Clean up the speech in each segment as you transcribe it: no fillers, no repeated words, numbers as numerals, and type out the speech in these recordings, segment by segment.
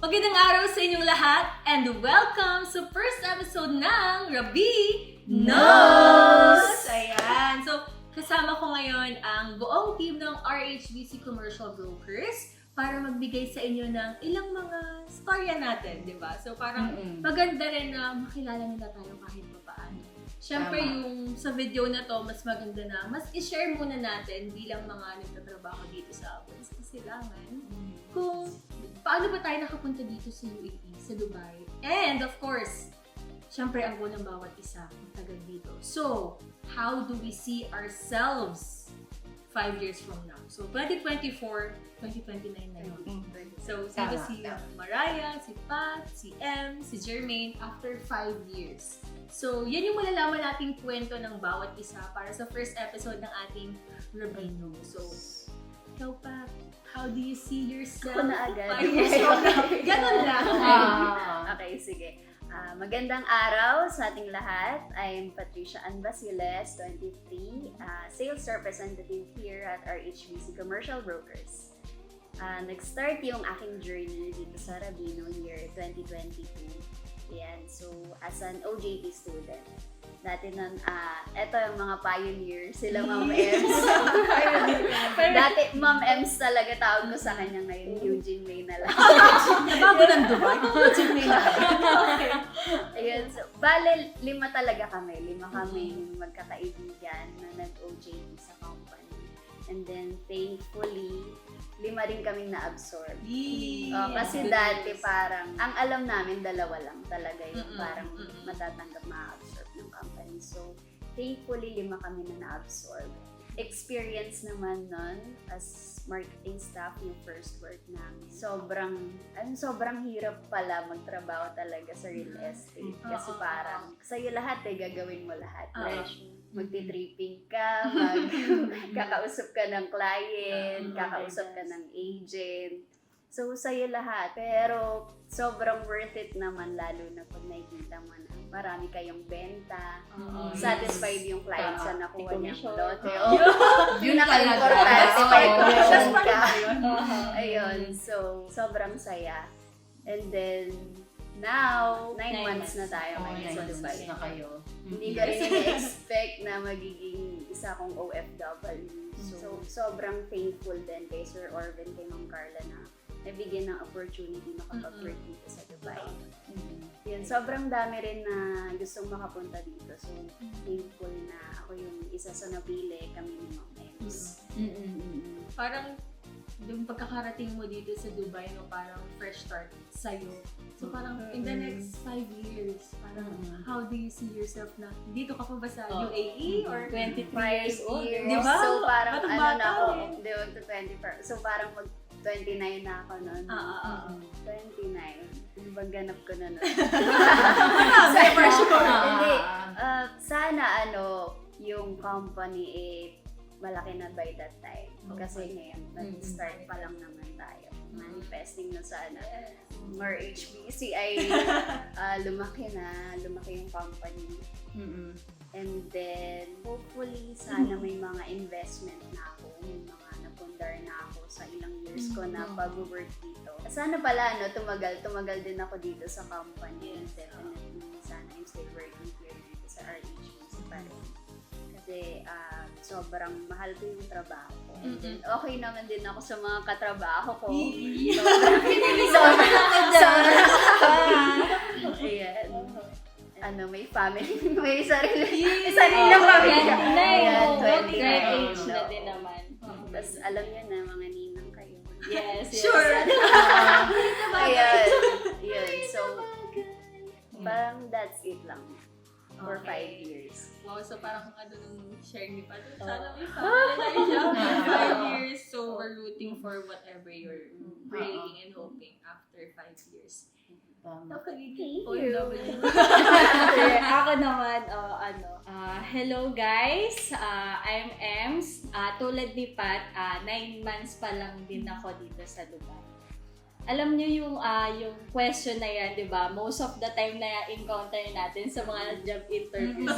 Magandang araw sa inyong lahat and welcome sa first episode ng Rabi Knows! Ayan, so kasama ko ngayon ang buong team ng RHBC Commercial Brokers para magbigay sa inyo ng ilang mga storya natin, di ba? So parang maganda rin na makilala nila tayo kahit pa paano. Siyempre yung sa video na to, mas maganda na mas i-share muna natin bilang mga nagtatrabaho dito sa Kasilangan kung paano ba tayo nakapunta dito sa UAE, sa Dubai. And of course, siyempre ang goal ng bawat isa ang tagal dito. So, how do we see ourselves 5 years from now? So, 2024, 2029 na yun. So, sabi si Mariah, si Pat, si M, si Jermaine after 5 years. So, yan yung malalaman nating kwento ng bawat isa para sa first episode ng ating Rabino. So, ikaw pa, how do you see yourself? Ako na agad. 5 years from now? Ganon lang. Okay, sige. Magandang araw sa ating lahat. I'm Patricia Ann Basiles, 23, sales representative here at RHBC Commercial Brokers. Nag-start yung aking journey dito sa Rabino year 2022. Yan, so as an OJT student. Dati nun, eto yung mga pioneers, sila Ma'am Ems. Dati Ma'am Ems talaga tawag ko sa kanya ngayon, Eugene May na lang. Nabago ng Dubai, Eugene May na lang. Ayun, so, bale, 5 talaga kami. 5 kami magkakaibigan na nag-OJT sa company. And then, thankfully, 5 rin kaming na-absorb. Kasi dati parang, ang alam namin, 2 lang talaga yung parang matatanggap ma-absorb ng company. So, thankfully, 5 kami na na-absorb. Experience naman nun as marketing staff yung first work namin. Sobrang hirap pala magtrabaho talaga sa real estate. Kasi parang, sa'yo lahat gagawin mo lahat. Magti-tripping ka, kakausap ka ng client, kakausap ka ng agent. So, sa'yo lahat. Pero, sobrang worth it naman lalo na pag nakikita mo na marami kayong benta. Satisfied yung client sa nakuha niyang lote. Yun ang importante. May commission ka. Ayun. So, sobrang saya. And then, now, 9 months na tayo ngayon sa Dubai. Hindi ka rin na-expect na magiging isa akong OFW. So, sobrang thankful din kay Sir Orvin, kay Ma'am Carla na nabigyan ng opportunity makapag-work dito sa Dubai. Yun, sobrang dami rin na gustong makapunta dito. So, thankful na ako yung isa sa napili kami ni Ma'am Ems. Parang, yung pagkakarating mo dito sa Dubai, no, parang fresh start sa'yo. So parang in the next 5 years, parang how do you see yourself na dito ka pa ba sa UAE or 23 years old? Di ba? So parang Batang ano bata na ako, eh. hindi to 24. So parang mag 29 na ako noon. 29. Yung ganap ko na noon. Hindi. Sana yung company malaki na by that time. Kasi ngayon, nag-start pa lang naman tayo. Manifesting na sana. More HBC ay lumaki yung company. And then, hopefully, sana may mga investment na ako, may mga napundar na ako sa ilang years ko na pag-work dito. Sana pala, tumagal din ako dito sa company. And definitely, sana I'm still working here dito sa RHBC pa rin. Kasi sobrang mahal ko yung trabaho ko. And then, okay naman din ako sa mga katrabaho ko. Ayan. May family, may sarili na pamilya. Ayan, 20 right age na din naman. Tapos alam niyo na, mga ninang kayo. Yes. Sure! Ayan. Yun. So, parang that's it lang. For 5 years. Wow, so parang kung ano nung share ni Pat, sana may family siya for 5 years. So we're rooting for whatever you're praying and hoping after 5 years. Thank you. Ako naman, hello guys, I'm Ems. Tulad ni Pat, 9 months pa lang din ako dito sa Dubai. Alam niyo yung question na yan, di ba? Most of the time na encounter natin sa mga job interviews.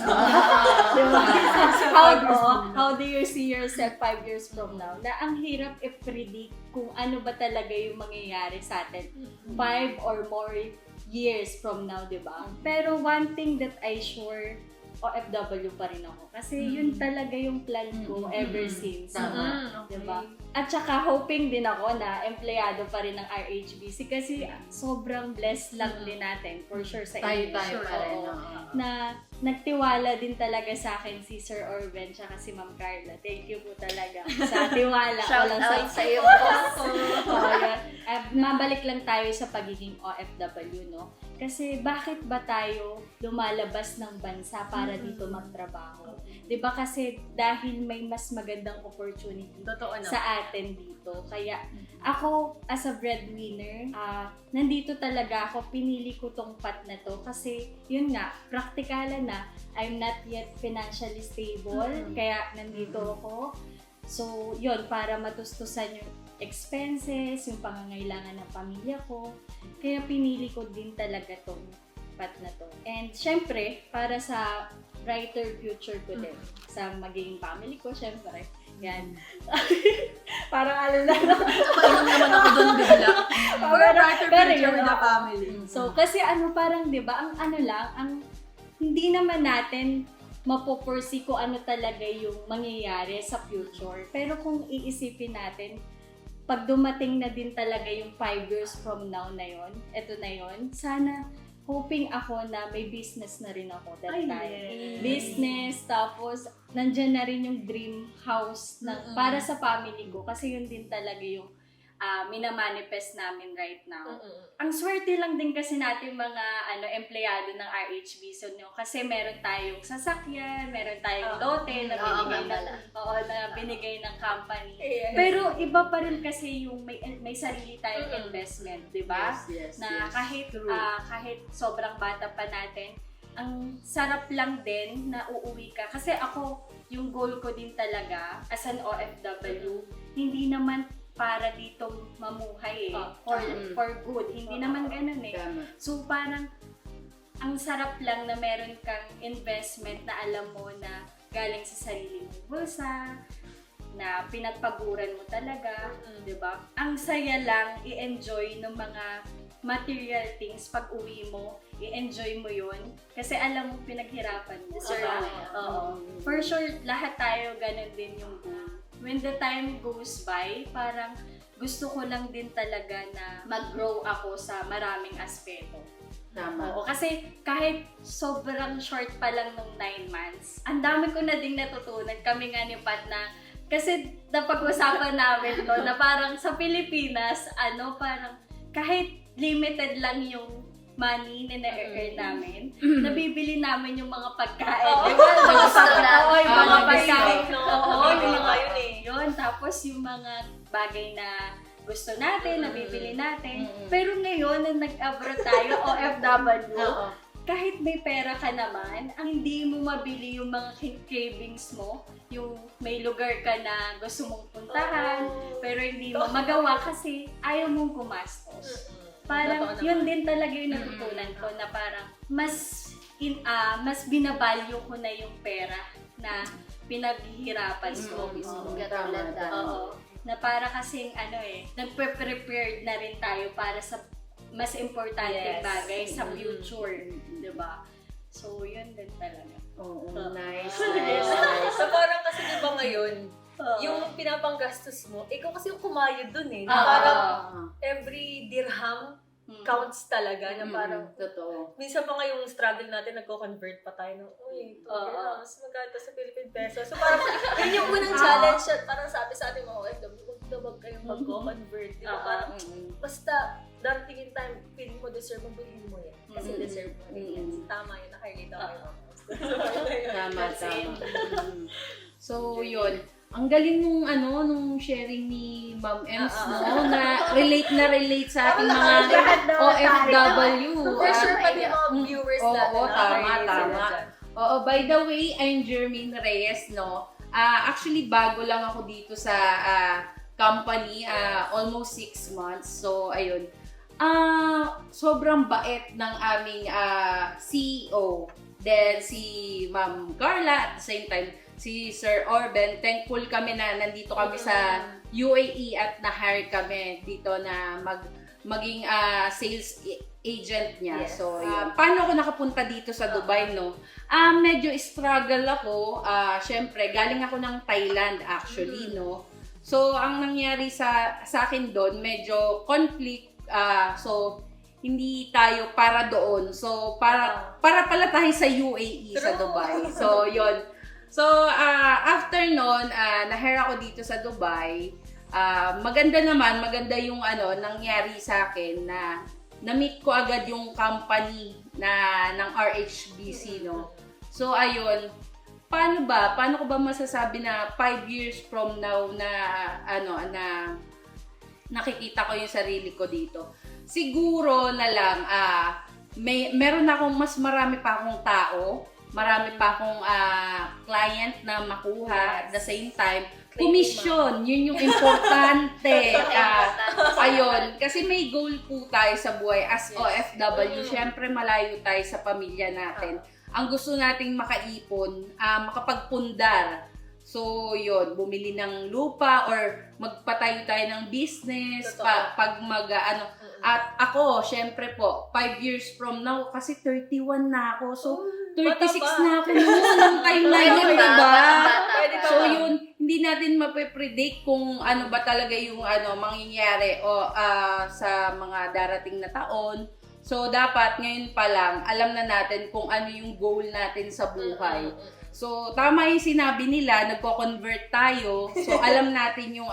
Diba? How do you see yourself 5 years from now? Na ang hirap i-predict kung ano ba talaga yung mangyayari sa atin 5 or more years from now, di ba? Pero one thing that I sure, OFW pa rin ako. Kasi yun talaga yung plan ko ever since. Tama. Diba? At saka hoping din ako na empleyado pa rin ng RHBC kasi sobrang blessed lang din natin for sure sa inyo. Tayo pa rin. Oo. Na nagtiwala din talaga sa akin si Sir Orben tsaka si Ma'am Carla. Thank you po talaga sa tiwala. Shout Walang out sa iyo, boss. Mabalik lang tayo sa pagiging OFW, no? Kasi bakit ba tayo lumalabas ng bansa para dito magtrabaho? 'Di ba kasi dahil may mas magandang opportunity Totoo na. sa atin dito. Kaya ako as a breadwinner, nandito talaga ako, pinili ko tong path na to kasi yun nga, praktikalan na. I'm not yet financially stable, kaya nandito ako. So, yun, para matustusan yung expenses, yung pangangailangan ng pamilya ko. Kaya pinili ko din talaga tong path na to. And syempre, para sa brighter future ko din, sa magiging family ko, syempre. Yan. Parang alam na. Painom naman ako doon bigla. For a brighter future with the family. So, kasi parang, di ba, ang hindi naman natin mapoforesee kung ano talaga yung mangyayari sa future. Pero kung iisipin natin, pag dumating na din talaga yung 5 years from now na yon, eto na yon, sana hoping ako na may business na rin ako that time. yes. Business, tapos nandyan na rin yung dream house na para sa family ko. Kasi yun din talaga yung minamanifest namin right now. Ang swerte lang din kasi natin mga empleyado ng RHBC, no? Kasi meron tayong sasakyan, meron tayong lote na binigay ng company. Yes. Pero iba pa rin kasi yung may sarili tayong investment, 'di ba? Yes, Na kahit sobrang bata pa natin, ang sarap lang din na uuwi ka. Kasi ako, yung goal ko din talaga as an OFW, hindi naman para dito mamuhay for good. Hindi naman ganun eh. Tama. So parang ang sarap lang na meron kang investment na alam mo na galing sa sarili mong bulsa, na pinagpaguran mo talaga, 'di ba? Ang saya lang i-enjoy ng mga material things pag uwi mo, i-enjoy mo 'yun kasi alam mo pinaghirapan mo. Oo. For sure lahat tayo ganun din yung goal. When the time goes by, parang gusto ko lang din talaga na mag-grow ako sa maraming aspeto. Tama. Oo, kasi kahit sobrang short pa lang nung 9 months, ang dami ko na ding natutunan. Kami nga ni Pat na, kasi napag-usapan namin to na parang sa Pilipinas, parang kahit limited lang yung money na na-earn namin, nabibili namin yung mga pagkain. Di ba? Mga pagkain. Yung mga yun eh. Yun, tapos yung mga bagay na gusto natin, nabibili natin. Pero ngayon, nung nag-abroad tayo, OFW, kahit may pera ka naman, ang hindi mo mabili yung mga cravings mo, yung may lugar ka na gusto mong puntahan, pero hindi mo magawa kasi ayaw mong gumastos. Parang yun din talaga yung natutunan ko na parang mas binavalue ko na yung pera na pinaghihirapan ko mismo. Katulad na. Oo. Na para kasing nagpe-prepared na rin tayo para sa mas importante bagay sa future, 'di ba? So yun din talaga. Oo, nice. So parang kasi di ba ngayon, yung pinapanggastos mo, ikaw kasi yung kumayod dun eh. Na parang every dirham counts talaga. Na parang, totoo. minsan pa nga yung struggle natin, nagko-convert pa tayo ng, uy, 2 dirhams, magkano sa Philippine peso. So parang, yun yung unang challenge at parang sabi sa ating mga OFW, huwag kayong magko-convert. Di ba? Parang, basta, darating yung time, feeling mo deserve mo, bilhin mo yan. Kasi deserve mo yan. Tama yun, nakarelate ako. Tama. So, yun. Ang galing nung sharing ni Ma'am Ems, no? Na relate sa ating mga OFW. For sure pa yung mga viewers natin. Oo, tama. Oo, by the way, I'm Jermaine Reyes, no? Actually, bago lang ako dito sa company, almost 6 months. So, ayun. Sobrang bait ng aming CEO. Then, si Ma'am Carla, at the same time, si Sir Orben. Thankful kami na nandito kami sa UAE at na-hire kami dito na maging sales agent niya. Yes. So, yun. Paano ako nakapunta dito sa Dubai, no? Medyo struggle ako. Syempre, galing ako ng Thailand actually, no? So, ang nangyari sa akin doon, medyo conflict. So, hindi tayo para doon. So, para pala tayo sa UAE, sa Dubai. So, yun. So, after nun, na-hire ako dito sa Dubai. Maganda yung nangyari sa akin na na-meet ko agad yung company ng RHBC, no? So, ayun. Paano ko ba masasabi na 5 years from now na nakikita ko yung sarili ko dito? Siguro na lang, meron akong mas marami pa akong tao, marami pa akong client na makuha at the same time. Commission, yun yung importante. Ayun, kasi may goal po tayo sa buhay as OFW. Syempre malayo tayo sa pamilya natin. Ang gusto nating makaipon, makapagpundar. So, yun, bumili ng lupa or magpatayo tayo ng business, at ako, syempre po, 5 years from now, kasi 31 na ako. So, 36 na ako nung time na yun, diba? So, yun, hindi natin mape-predict kung ano ba talaga yung mangyayari sa mga darating na taon. So, dapat ngayon pa lang, alam na natin kung ano yung goal natin sa buhay. So, tama yung sinabi nila, nagko-convert tayo. So, alam natin yung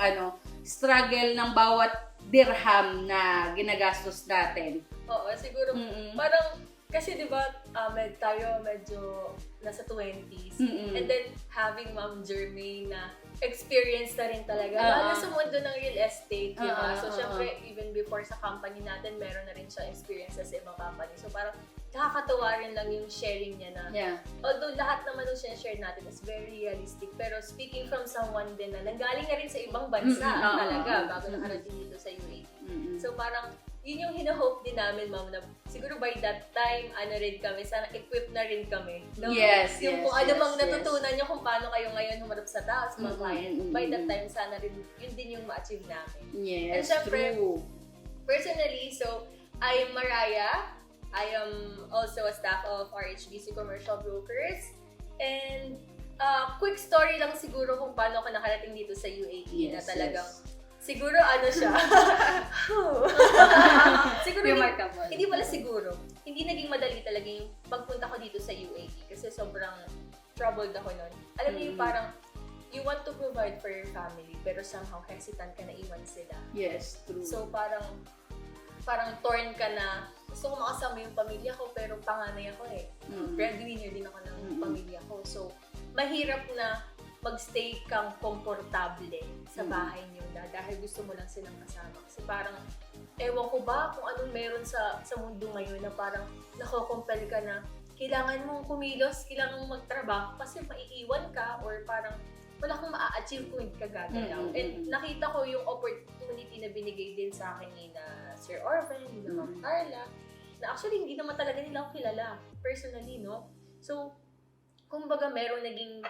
struggle ng bawat dirham na ginagastos natin. Oo, siguro, parang, kasi di ba, tayo medyo nasa 20s. And then, having Ma'am Jermaine na experience na rin talaga. Lalo sa mundo ng real estate, di ba? So, syempre, even before sa company natin, meron na rin siya experiences sa ibang company. So, parang, nakakatuwa rin lang yung sharing niya na, although lahat naman yung share natin is very realistic, pero speaking from someone din na nanggaling na rin sa ibang bansa talaga, bago nakarating dito sa UAE. So, parang, yun yung hina-hope din namin, Ma'am, na siguro by that time, rin kami, sana equip na rin kami. No? Yung kung ano mang natutunan nyo kung paano kayo ngayon humarap sa tao, sa mga client, by that time, sana rin, yun din yung ma-achieve namin. Yes, and syempre, true. Personally, so, I'm Mariah. I am also a staff of RHBC Commercial Brokers. And, quick story lang siguro kung paano ako nakarating dito sa UAE na talagang siguro siya. Siguro hindi pala siguro. Hindi naging madali talaga yung pagpunta ko dito sa UAE kasi sobrang troubled ako noon. Alam niyo yung parang you want to provide for your family pero somehow hesitant ka na iwan sila. Yes, true. So parang torn ka na gusto ko makasama yung pamilya ko pero panganay ako eh. Breadwinner din ako ng pamilya ko. So mahirap na magstay kang komportable sa bahay niyo dahil gusto mo lang silang kasama. Kasi parang, ewan ko ba kung anong meron sa mundo ngayon na parang nakokompel ka na kailangan mong kumilos, kailangan mong magtrabaho kasi maiiwan ka or parang wala kang ma-achieve kung hindi ka gagalaw. And nakita ko yung opportunity na binigay din sa akin ni na Sir Orben, ni na Ma'am Carla, na actually hindi naman talaga nila ako kilala personally, no? So, kumbaga meron naging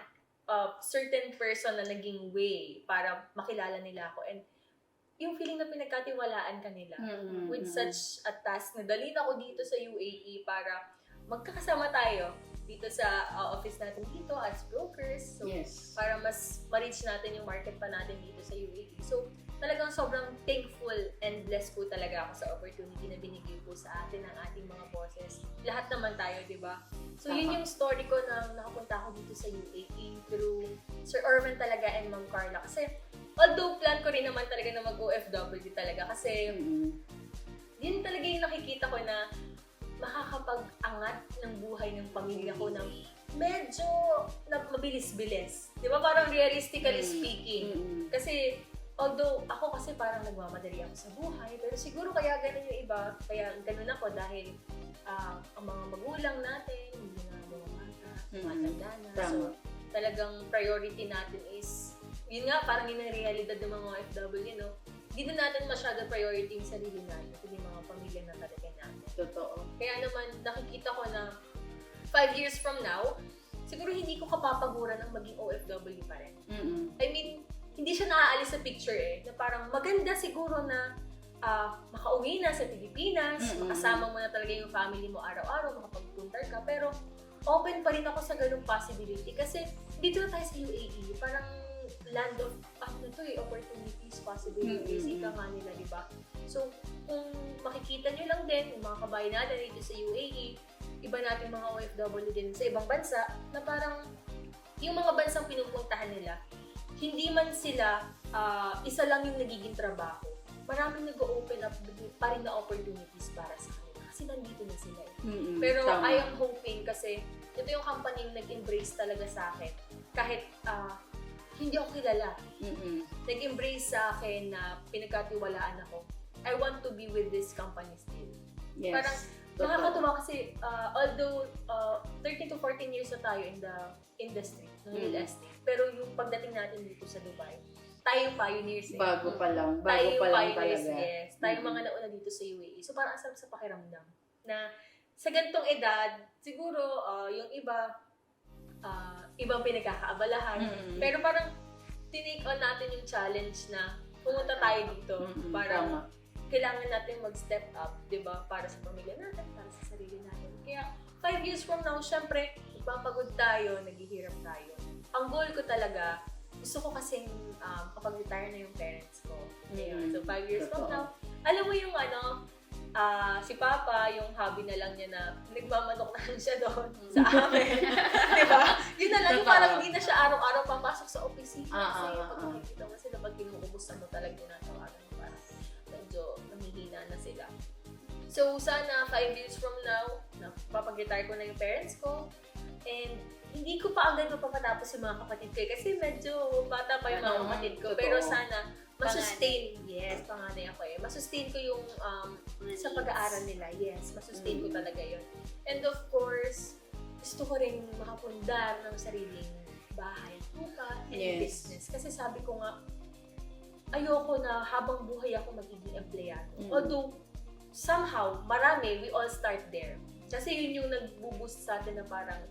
certain person na naging way para makilala nila ako. And yung feeling na pinagkatiwalaan ka nila with such a task na dalhin ako dito sa UAE para magkakasama tayo dito sa office natin dito as brokers. So, para mas ma-reach natin yung market pa natin dito sa UAE. So, talagang sobrang thankful and blessed po talaga ako sa opportunity na binigay po sa atin ng ating mga bosses. Lahat naman tayo, di ba? So, yun yung story ko na nakapunta ako dito sa UAE through Sir Orben talaga and Ma'am Carla. Kasi, although plan ko rin naman talaga na mag-OFW talaga kasi yun talaga yung nakikita ko na makakapag-angat ng buhay ng pamilya ko ng medyo mabilis-bilis. Di ba? Parang realistically speaking. Kasi, although ako kasi parang nagmamadali ako sa buhay, pero siguro kaya ganun yung iba, kaya ganun ako dahil ang mga magulang natin, hindi na bumabata, matanda na. So, talagang priority natin is, yun nga, parang yun ang realidad ng mga OFW, no? Hindi na natin masyado priority yung sarili natin, kundi mga pamilya na talaga natin. Totoo. Kaya naman, nakikita ko na 5 years from now, siguro hindi ko kapapaguran ng maging OFW pa rin. Mm-mm. I mean, hindi siya naaalis sa picture na parang maganda siguro na makauwi na sa Pilipinas, makasama mo na talaga yung family mo araw-araw, makapag-punter ka, pero open pa rin ako sa ganung possibility kasi dito na tayo sa UAE, parang land of opportunities, possibilities, ika nga nila, di ba? So, kung makikita nyo lang din, yung mga kabayan natin dito sa UAE, iba natin mga OFW din sa ibang bansa, na parang yung mga bansang pinupuntahan nila, hindi man sila isa lang yung nagiging trabaho. Maraming nag-open up pa rin na opportunities para sa kanila. Kasi nandito na sila Pero Tama. I am hoping kasi ito yung company yung nag-embrace talaga sa akin. Kahit hindi ako kilala. Nag-embrace sa akin na pinagkatiwalaan ako. I want to be with this company still. Yes. Parang nakakatuwa kasi although 13 to 14 years na tayo in the industry ng real estate, pero yung pagdating natin dito sa Dubai, tayo pioneers Bago pa lang tayo talaga. pioneers, yes. Tayo mga nauna dito sa UAE. So parang ang sarap sa pakiramdam na sa ganitong edad, siguro yung iba, ibang pinagkakaabalahan. Pero parang tinake on natin yung challenge na pumunta tayo dito. Parang Tama. kailangan natin mag-step up, di ba? Para sa pamilya natin, para sa sarili natin. Kaya 5 years from now, syempre, magpapagod tayo, naghihirap tayo. Ang goal ko talaga, gusto ko kasing kapag retire na yung parents ko. So 5 years from now, alam mo yung si Papa, yung hobby na lang niya na nagmamanok na siya doon sa amin. Di ba? Yun na lang, yung parang hindi na siya araw-araw papasok sa opisina. Kasi pag makikita mo sila, pag kinukumusta mo talaga ginatawagan mo, parang medyo namihina na sila. So, sana 5 years from now, papag-retire ko na yung parents ko. And hindi ko pa agad mapapatapos yung mga kapatid ko kasi medyo bata pa yung mga kapatid ko. Pero sana, masustain. Yes, panganay ako masustain ko yung sa pag-aaral nila. Yes, masustain ko talaga yun. And of course, gusto ko rin makapundar ng sariling bahay, lupa, and business. Kasi sabi ko nga, ayoko na habang buhay ako magiging empleyado. Although, somehow, marami, we all start there. Kasi yun yung nag-boost sa atin na parang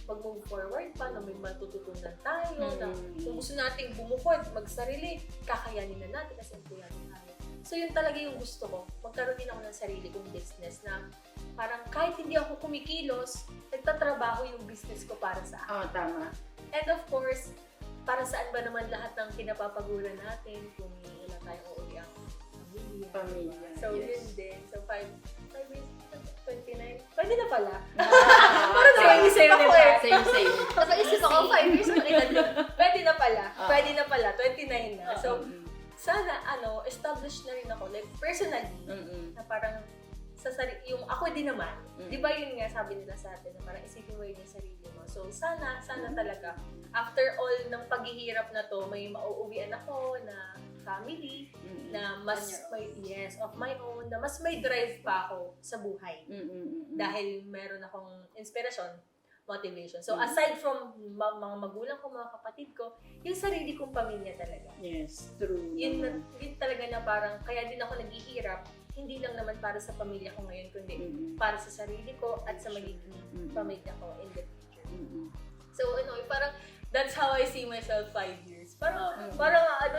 mag-move forward pa, na may matututunan tayo, na kung gusto nating bumukod, magsarili, kakayanin na natin kasi empleyado tayo. So yun talaga yung gusto ko. Magkaroon din ako ng sarili kong business na parang kahit hindi ako kumikilos, nagtatrabaho yung business ko para sa akin. Tama. And of course, para saan ba naman lahat ng kinapapaguran natin kung wala tayong uuwi ang Pamilya. So, yes. yun din. So, 5 years, 29. Pwede na pala. Parang same ako Same. Napaisip ako, 5 years na Pwede na pala. Pwede na pala. 29 na. So, sana, establish na rin ako, like, personally, na parang, yung ako din naman, di ba yun nga sabi nila sa atin, na parang isipin mo yun yung sarili mo. So, sana talaga, after all ng paghihirap na to, may mauuwian ako na family, na mas of my own, na mas may drive pa ako sa buhay. Dahil meron akong inspirasyon, motivation. So, aside from mga magulang ko, mga kapatid ko, yung sarili kong pamilya talaga. Yes, true. Yun talaga na parang, kaya din ako naghihirap, hindi lang naman para sa pamilya ko ngayon, kundi para sa sarili ko at sa magiging pamilya ko in the future. So, parang, that's how I see myself 5 years. Parang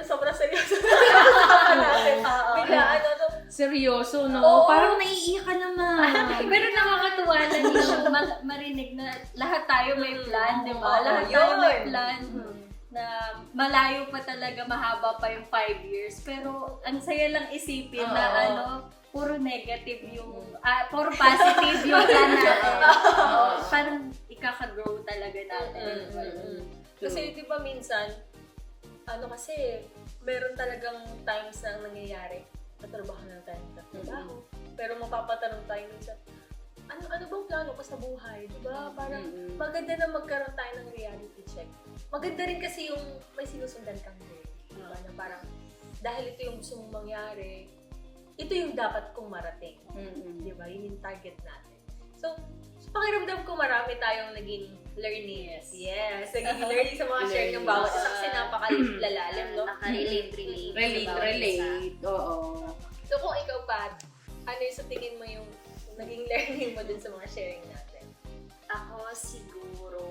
sobrang seryoso natin. Bigla, seryoso, no? Oo. Parang naiiyak ka naman. Pero nakakatuwa lang yung marinig na lahat tayo may plan, di ba? Oo, Lahat tayo may yun. plan na malayo pa talaga, mahaba pa yung 5 years. Pero ang saya lang isipin na puro negative yung, puro positive yung plan natin. Parang ikaka-grow talaga natin. Kasi di ba minsan, kasi meron talagang times na nangyayari, natrabaho na tayo ng trabaho, pero mapapatanong tayo minsan, ano bang plano ko sa buhay? Di ba? Parang maganda na magkaroon tayo ng reality check. Maganda rin kasi yung may sinusundan kang goal. Di ba? Na parang, dahil ito yung gusto mong mangyari, ito yung dapat kong marating. Di ba? Yun yung target natin. So, pakiramdam ko marami tayong naging learning. Yes. Naging learning sa mga share ng bawat isa kasi napakalalalim, no? Relate. Oo. So, kung ikaw, Pat, ano yung sa tingin mo yung naging learning mo dun sa mga sharing natin? Ako siguro,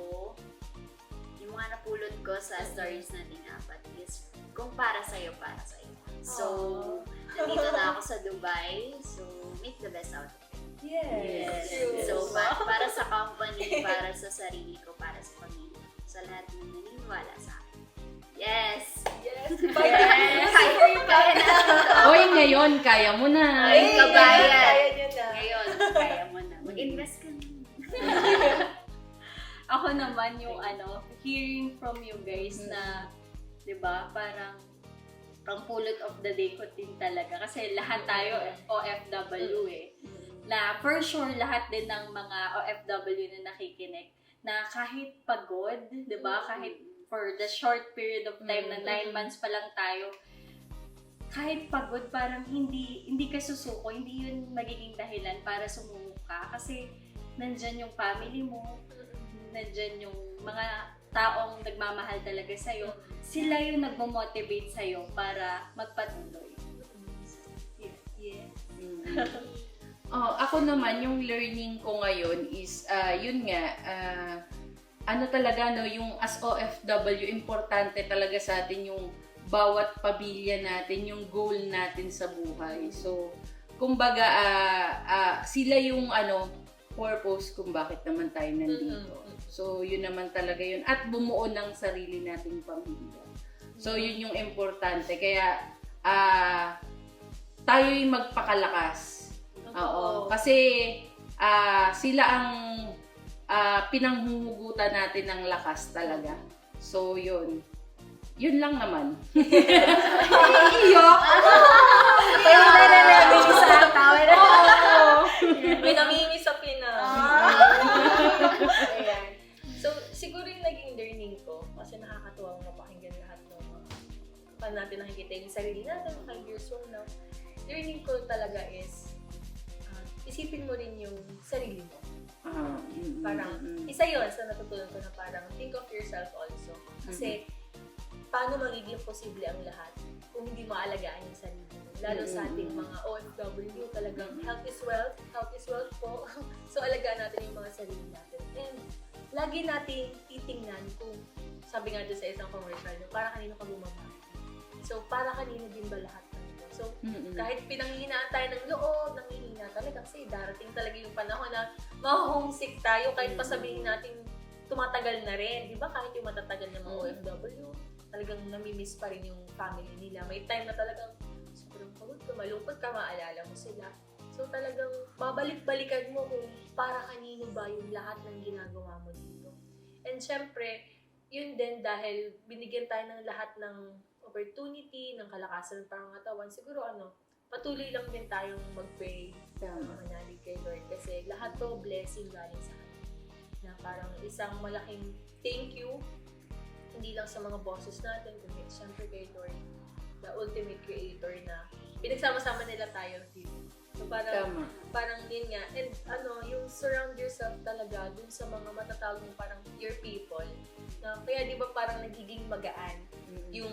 mga napulot ko sa stories nating apat is kung para sa'yo, para sa'yo. So, nandito na ako sa Dubai. So, make the best out of it. Yes. So, para sa company, para sa sarili ko, para sa pamilya. Sa lahat ng naniniwala sa akin. Yes! Yes! Kaya natin to. Hoy, ngayon, kaya mo na. Ay, kabayan. Kaya nyo na. Ngayon, kaya mo na. Mag-invest ka na. Ako naman yung hearing from you guys na, 'di ba, parang ang pulot of the day ko din talaga kasi lahat tayo OFW na for sure lahat din ng mga OFW na nakikinig na kahit pagod, 'di ba, kahit for the short period of time na 9 months pa lang tayo, kahit pagod, parang hindi ka susuko, hindi yun magiging dahilan para sumuko ka kasi nandyan yung family mo, nandyan yung mga taong nagmamahal talaga sa'yo, sila yung nagmo-motivate sa'yo para magpatuloy. Yeah. Ako naman, yung learning ko ngayon is, yun nga, talaga, no, yung as OFW, importante talaga sa atin yung bawat pamilya natin, yung goal natin sa buhay. So, kumbaga, sila yung purpose kung bakit naman tayo nandito. So, yun naman talaga yun. At bumuo ng sarili nating pamilya. So, yun yung importante. Kaya, tayo'y magpakalakas. Oo. Kasi, sila ang pinanghuhugutan natin ng lakas talaga. So, yun. Yun lang naman. Iyok! Kaya na nalagay sa tawa na. May namimiss sa Pinas. Ayan. So, siguro yung naging learning ko, kasi nakakatuwang mapakinggan lahat ng paano natin nakikita yung sarili natin 5 years from now. Learning ko talaga is, isipin mo rin yung sarili mo. Parang, isa yun sa natutunan ko na parang, think of yourself also. Kasi, paano magiging posible ang lahat kung hindi maalagaan yung sarili mo? Lalo sa ating mga OFW, talagang health is wealth po. So, alagaan natin yung mga sarili natin. And, lagi nating titingnan kung, sabi nga doon sa isang commercial, para kanino ka bumabati. So, para kanino din ba lahat ng ito? So, kahit pinanghihinaan tayo ng loob, nanghihina talaga kasi darating talaga yung panahon na ma-homesick tayo kahit pa sabihin natin tumatagal na rin. Di ba? Kahit yung matatagal na mga OFW, talagang namimiss pa rin yung family nila. May time na talagang sobrang pagod ka, malungkot ka, maalala mo sila. So talagang babalik-balikan mo kung para kanino ba yung lahat ng ginagawa mo dito. And syempre, yun din dahil binigyan tayo ng lahat ng opportunity, ng kalakasan ng pangangatawan. Siguro patuloy lang din tayong mag-pray, manalig kay Lord. Kasi lahat to blessing galing sa Kanya. Na parang isang malaking thank you hindi lang sa mga bosses natin, kundi syempre kay Lord, the ultimate creator na pinagsama-sama nila tayo dito. So parang din nga, and yung surround yourself talaga dun sa mga matatawag mo parang your people. Na, kaya di ba parang nagiging magaan yung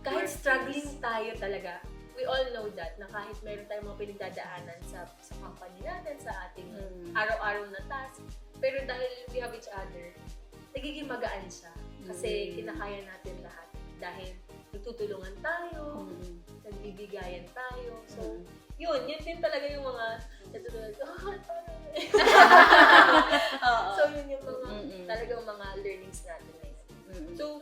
kahit struggling tayo talaga, we all know that na kahit meron tayong mga pinagdadaanan sa company natin, sa ating araw-araw na task, pero dahil we have each other, nagiging magaan siya. Kasi kinakaya natin lahat. Dahil nagtutulungan tayo, nagbibigayan tayo. So, yun din talaga yung mga natutulungan. So, yun yung mga talagang mga learnings natin ngayon. So,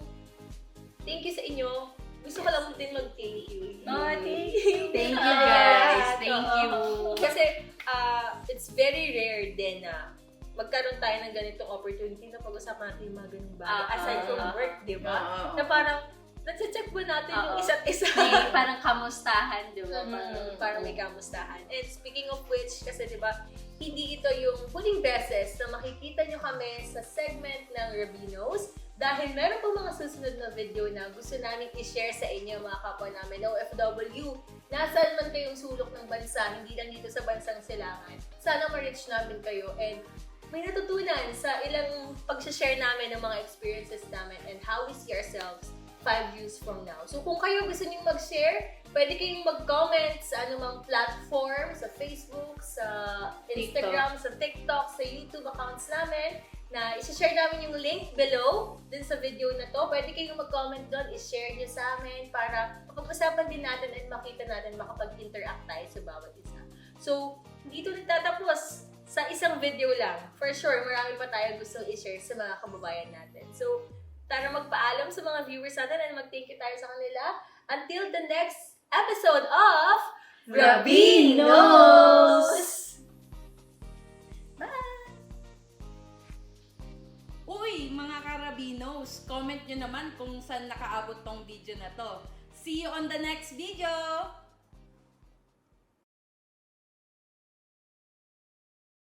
thank you sa inyo. Gusto ko lang din mag-thank you. Thank you guys. Thank you. Kasi, it's very rare din na magkaroon tayo ng ganitong opportunity na pag-usapan natin yung mga ganung bagay. Aside from work, di ba? Na parang, nasa-check ba natin yung isa't isa? May parang kamustahan, di ba? Parang may kamustahan. And speaking of which, kasi di ba, hindi ito yung huling beses na makikita nyo kami sa segment ng Rabinos dahil meron pa mga susunod na video na gusto namin i-share sa inyo mga kapwa namin OFW. Nasaan man kayong sulok ng bansa, hindi lang dito sa bansang Silangan. Sana ma-reach namin kayo and may natutunan sa ilang pag-share namin ng mga experiences namin and how we see ourselves 5 years from now. So kung kayo gusto niyo mag-share, pwede kayong mag-comment sa anumang platform, sa Facebook, sa Instagram, sa TikTok, sa YouTube accounts namin. na isi-share namin yung link below dun sa video na to. Pwede kayong mag-comment doon, i-share nyo sa amin para mapag-usapan din natin at makita natin, makapag-interact tayo sa bawat isa. So, hindi ito nagtatapos sa isang video lang. For sure, marami pa tayo gustong i-share sa mga kababayan natin. So, tara magpaalam sa mga viewers natin and mag-thank you tayo sa kanila. Until the next episode of Rabinos! Uy, mga Karabinos, comment nyo naman kung saan nakaabot tong video na to. See you on the next video!